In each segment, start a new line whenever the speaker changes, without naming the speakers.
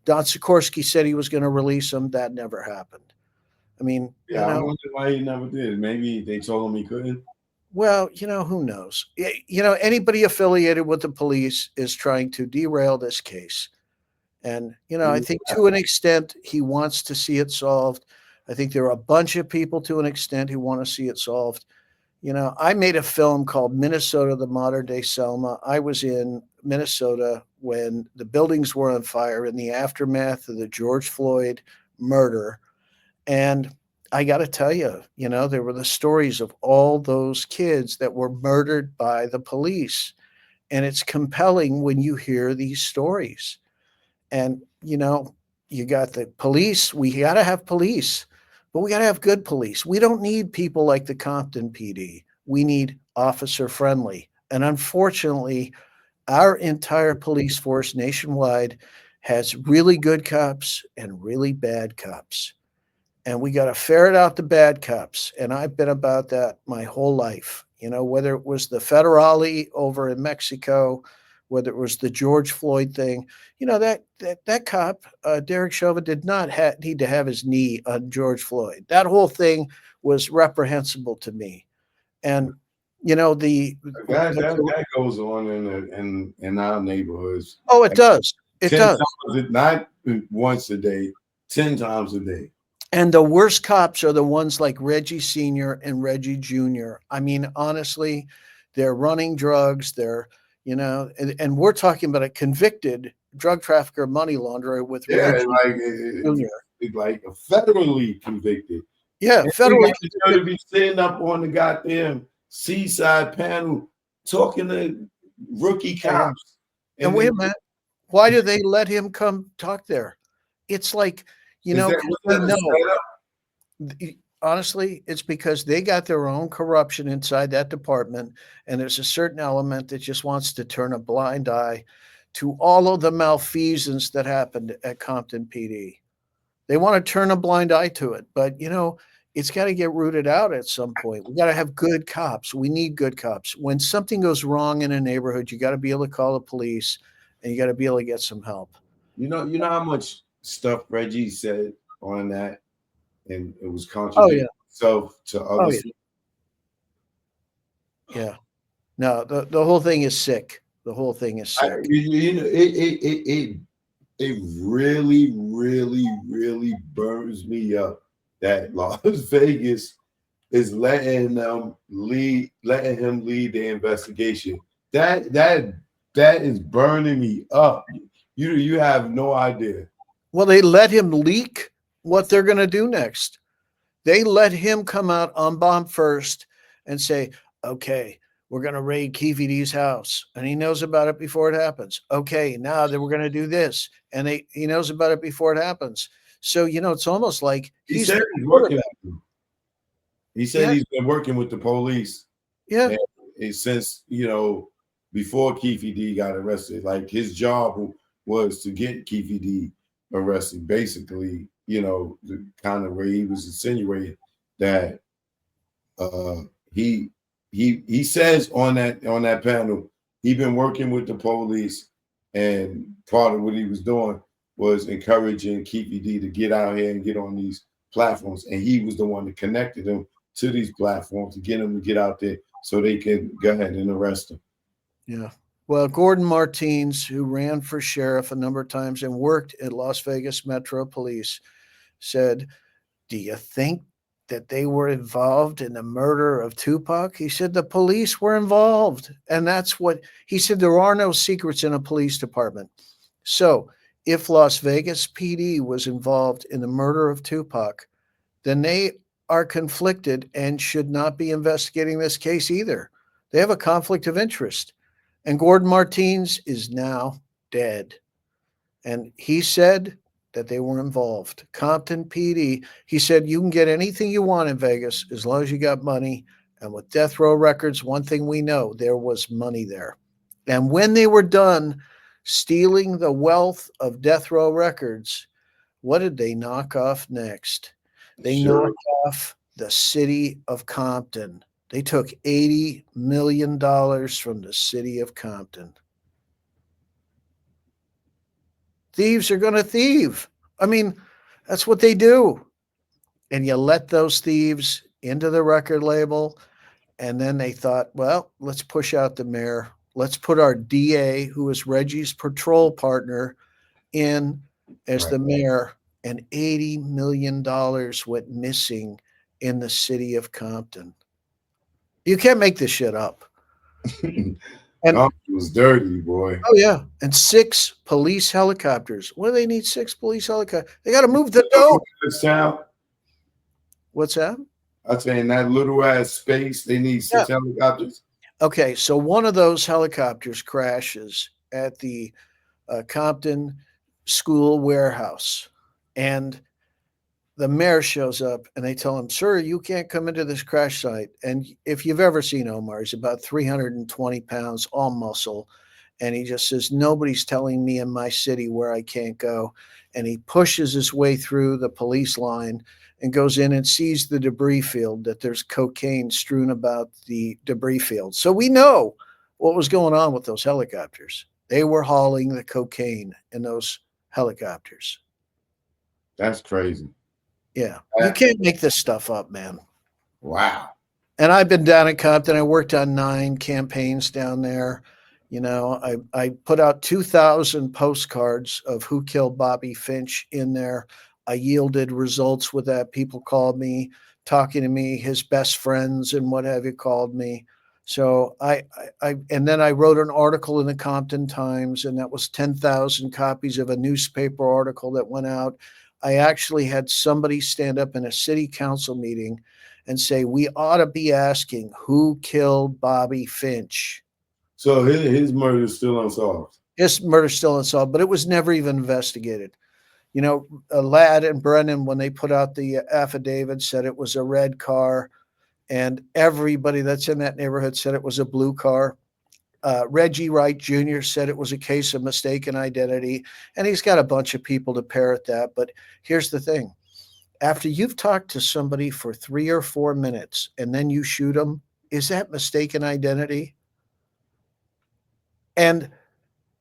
Don Sikorsky said he was going to release him. That never happened. I mean,
Yeah, I wonder why he never did. Maybe they told him he couldn't.
well, who knows? Anybody affiliated with the police is trying to derail this case. And, I think to an extent he wants to see it solved. I think there are a bunch of people to an extent who want to see it solved. I made a film called Minnesota, the Modern Day Selma. I was in Minnesota when the buildings were on fire in the aftermath of the George Floyd murder. And I got to tell you, there were the stories of all those kids that were murdered by the police. And it's compelling when you hear these stories. And, you got the police. We got to have police, but we got to have good police. We don't need people like the Compton PD. We need officer friendly. And unfortunately, our entire police force nationwide has really good cops and really bad cops. And we got to ferret out the bad cops. And I've been about that my whole life. Whether it was the federale over in Mexico, whether it was the George Floyd thing, that cop, Derek Chauvin, did not need to have his knee on George Floyd. That whole thing was reprehensible to me. And
that goes on in our neighborhoods.
Oh, it does. It
10
does.
times, not once a day, 10 times a day.
And the worst cops are the ones like Reggie Sr. and Reggie Jr. I mean, honestly, they're running drugs. They're, and we're talking about a convicted drug trafficker, money launderer with Reggie
Jr. Like a federally convicted.
Yeah, federally
convicted. To be sitting up on the goddamn seaside panel talking to rookie cops.
And wait a minute, why do they let him come talk there? It's like, honestly, it's because they got their own corruption inside that department. And there's a certain element that just wants to turn a blind eye to all of the malfeasance that happened at Compton PD. They want to turn a blind eye to it. But, it's got to get rooted out at some point. We got to have good cops. We need good cops. When something goes wrong in a neighborhood, you got to be able to call the police and you got to be able to get some help.
You know how much stuff Reggie said on that, and it was contradicting itself to others.
Yeah. No, the whole thing is sick. The whole thing is sick.
It really, really, really burns me up that Las Vegas is letting him lead the investigation. That is burning me up. You have no idea.
Well, they let him leak what they're going to do next. They let him come out on bomb first and say, okay, we're going to raid KVD's house. And he knows about it before it happens. Okay, now that we're going to do this. And he knows about it before it happens. So, it's almost like
he said he's working with them. He said he's been working with the police.
Yeah.
And since, before KVD got arrested, like his job was to get KVD arrested, basically, the kind of way he was insinuating that he says on that panel, he'd been working with the police, and part of what he was doing was encouraging KVD to get out here and get on these platforms. And he was the one that connected them to these platforms to get them to get out there so they can go ahead and arrest him.
Yeah. Well, Gordon Martins, who ran for sheriff a number of times and worked at Las Vegas Metro Police, said, do you think that they were involved in the murder of Tupac? He said the police were involved. And that's what he said. There are no secrets in a police department. So if Las Vegas PD was involved in the murder of Tupac, then they are conflicted and should not be investigating this case either. They have a conflict of interest. And Gordon Martins is now dead. And he said that they were involved. Compton PD, he said, you can get anything you want in Vegas as long as you got money. And with Death Row Records, one thing we know, there was money there. And when they were done stealing the wealth of Death Row Records, what did they knock off next? They knocked off the city of Compton. They took $80 million from the city of Compton. Thieves are going to thieve. I mean, that's what they do. And you let those thieves into the record label. And then they thought, well, let's push out the mayor. Let's put our DA, who is Reggie's patrol partner, in as
Right.
the mayor. And $80 million went missing in the city of Compton. You can't make this shit up. And
Compton was dirty, boy.
oh yeah, and 6 police helicopters. What do they need 6 police helicopters? They got to move the dope.
This town,
What's that?
I say in that little ass space, they need 6 helicopters.
Okay, so one of those helicopters crashes at the Compton school warehouse, and the mayor shows up, and they tell him, "Sir, you can't come into this crash site." And if you've ever seen Omar, he's about 320 pounds, all muscle, and he just says, "Nobody's telling me in my city where I can't go." And he pushes his way through the police line and goes in and sees the debris field, that there's cocaine strewn about the debris field. So we know what was going on with those helicopters. They were hauling the cocaine in those helicopters.
That's crazy.
Yeah. You can't make this stuff up, man.
Wow.
And I've been down in Compton. I worked on 9 campaigns down there. You know, I put out 2,000 postcards of who killed Bobby Finch in there. I yielded results with that. People called me, talking to me, his best friends and what have you called me. So and then I wrote an article in the Compton Times, and that was 10,000 copies of a newspaper article that went out. I actually had somebody stand up in a city council meeting and say, we ought to be asking who killed Bobby Finch.
So his murder is still unsolved.
His murder's still unsolved, but it was never even investigated. You know, Ladd and Brennan, when they put out the affidavit, said it was a red car, and everybody that's in that neighborhood said it was a blue car. Reggie Wright Jr. said it was a case of mistaken identity, and he's got a bunch of people to parrot that. But here's the thing. After you've talked to somebody for 3 or 4 minutes and then you shoot them, is that mistaken identity? And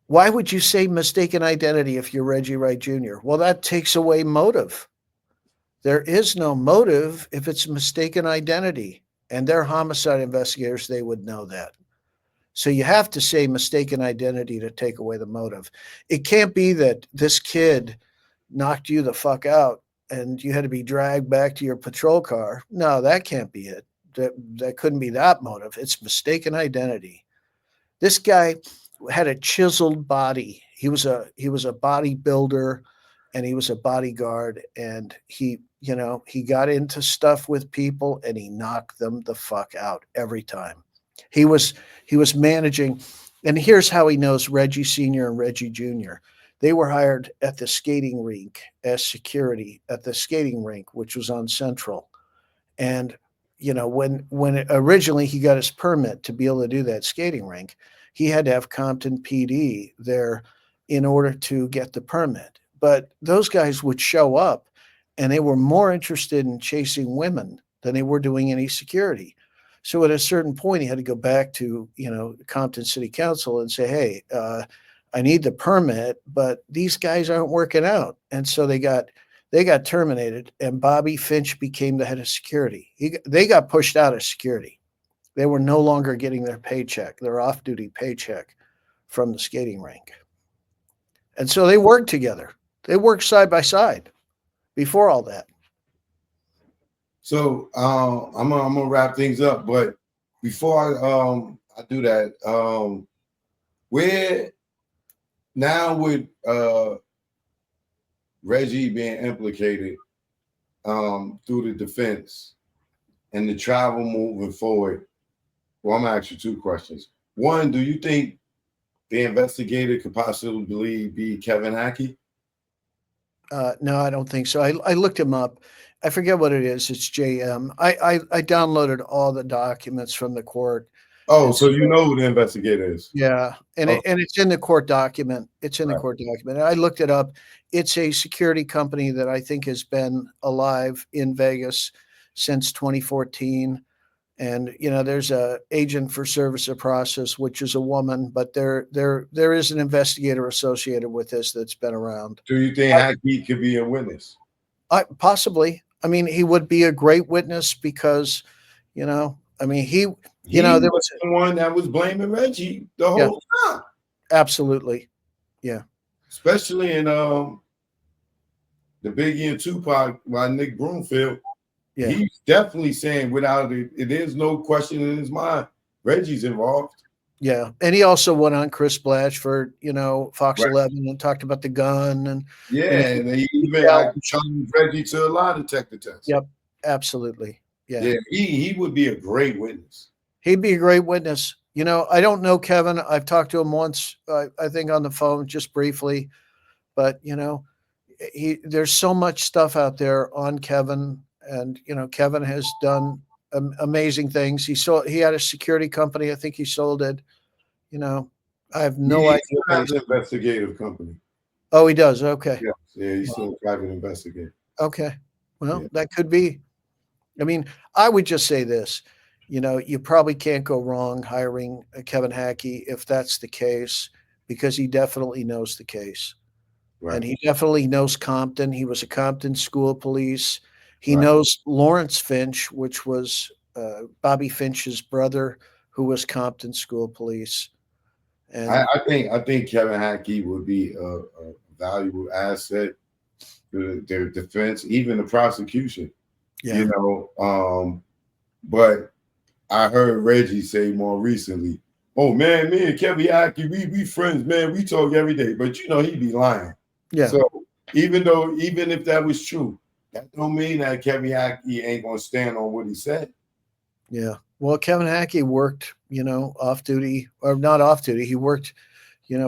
why would you say mistaken identity if you're Reggie Wright Jr.? Well, that takes away motive. There is no motive if it's mistaken identity. And they're homicide investigators, they would know that. So you have to say mistaken identity to take away the motive. It can't be that this kid knocked you the fuck out and you had to be dragged back to your patrol car. No, that can't be it. That couldn't be that motive. It's mistaken identity. This guy had a chiseled body. He was a bodybuilder, and he was a bodyguard, and he got into stuff with people and he knocked them the fuck out every time. He was managing, and here's how he knows Reggie Sr. and Reggie Jr. They were hired at the skating rink as security at the skating rink, which was on Central. And you know, when originally he got his permit to be able to do that skating rink, he had to have Compton PD there in order to get the permit. But those guys would show up, and they were more interested in chasing women than they were doing any security. So at a certain point, he had to go back to, Compton City Council and say, hey, I need the permit, but these guys aren't working out. And so they got terminated, and Bobby Finch became the head of security. They got pushed out of security. They were no longer getting their paycheck, their off-duty paycheck from the skating rink. And so they worked together. They worked side by side before all that.
So I'm gonna wrap things up, but before I do that, where now with Reggie being implicated through the defense and the travel moving forward, well, I'm gonna ask you 2 questions. One, do you think the investigator could possibly be Kevin Hackey?
No, I don't think so. I looked him up. I forget what it is. It's JM. I downloaded all the documents from the court.
Oh, so you know who the investigator is?
Yeah, and it's in the court document. It's in the court document. I looked it up. It's a security company that I think has been alive in Vegas since 2014. And there's a agent for service of process, which is a woman, but there is an investigator associated with this that's been around.
Do you think Hackey could be a witness?
Possibly. I mean, he would be a great witness because, I mean,
He
there
was
was
the one that was blaming Reggie the
Yeah.
whole time,
absolutely, yeah,
especially in the Biggie and Tupac by Nick Broomfield.
yeah,
He's definitely saying without it is no question in his mind, Reggie's involved.
yeah. And he also went on Chris Blatch for Fox
Right.
11 and talked about the gun and
Yeah, and he even challenged Reggie to a lie detector test.
Yep, absolutely, yeah.
Yeah, he would be a great witness.
He'd be a great witness. I don't know Kevin. I've talked to him once, I think on the phone, just briefly, but there's so much stuff out there on Kevin, and Kevin has done amazing things. He had a security company. I think he sold it. I have no idea.
He has an investigative company.
Oh, he does. Okay.
Yeah, he's still a private investigator.
Okay. Well, that could be. I mean, I would just say this. You probably can't go wrong hiring Kevin Hackey if that's the case, because he definitely knows the case.
Right.
And he definitely knows Compton. He was a Compton school police. He
Right.
knows Lawrence Finch, which was Bobby Finch's brother, who was Compton school police. And
I think Kevin Hackey would be a valuable asset to their defense, even the prosecution.
yeah,
But I heard Reggie say more recently, "Oh man, me and Kevin Hackey, we friends, man. We talk every day." But he'd be lying.
yeah.
So even if that was true, that don't mean that Kevin Hackey ain't gonna stand on what he said.
Yeah. Well, Kevin Hackey worked, off duty, or not off duty. He worked,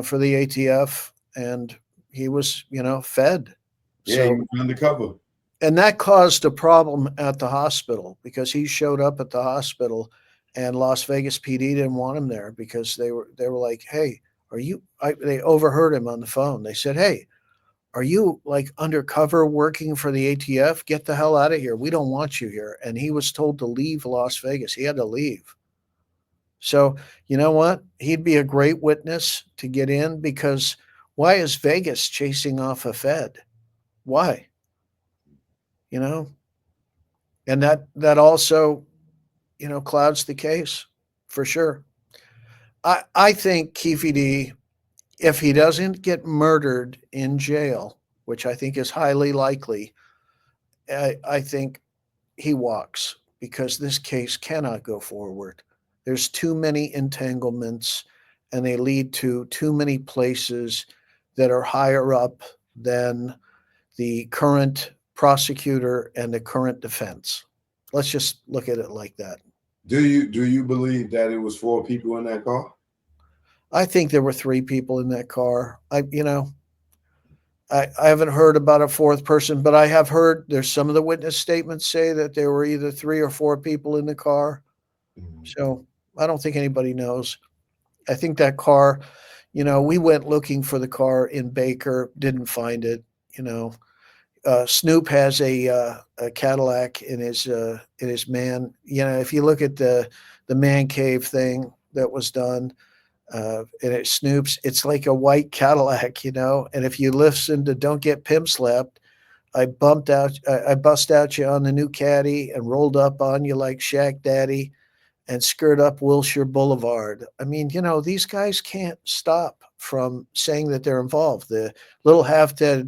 for the ATF, and he was, fed.
Yeah,
So
he was undercover.
and that caused a problem at the hospital, because he showed up at the hospital and Las Vegas PD didn't want him there, because they were like, "Hey, they overheard him on the phone. They said, "Hey, are you like undercover working for the ATF? Get the hell out of here. We don't want you here." And he was told to leave Las Vegas. He had to leave. So, you know what? He'd be a great witness to get in, because why is Vegas chasing off a Fed? Why? And that also, clouds the case for sure. I think Keefe, if he doesn't get murdered in jail, which I think is highly likely, I think he walks, because this case cannot go forward. There's too many entanglements, and they lead to too many places that are higher up than the current prosecutor and the current defense. Let's just look at it like that.
Do you believe that it was 4 people in that car?
I think there were 3 people in that car. I haven't heard about a 4th person, but I have heard there's some of the witness statements say that there were either 3 or 4 people in the car. So I don't think anybody knows. I think that car, we went looking for the car in Baker, didn't find it. Snoop has a Cadillac in his man. If you look at the man cave thing that was done, and it Snoop's, it's like a white Cadillac, and if you listen to "Don't Get Pimp Slapped," I bust out you on the new caddy and rolled up on you like Shaq Daddy and skirt up Wilshire Boulevard. I mean, these guys can't stop from saying that they're involved. The little half-dead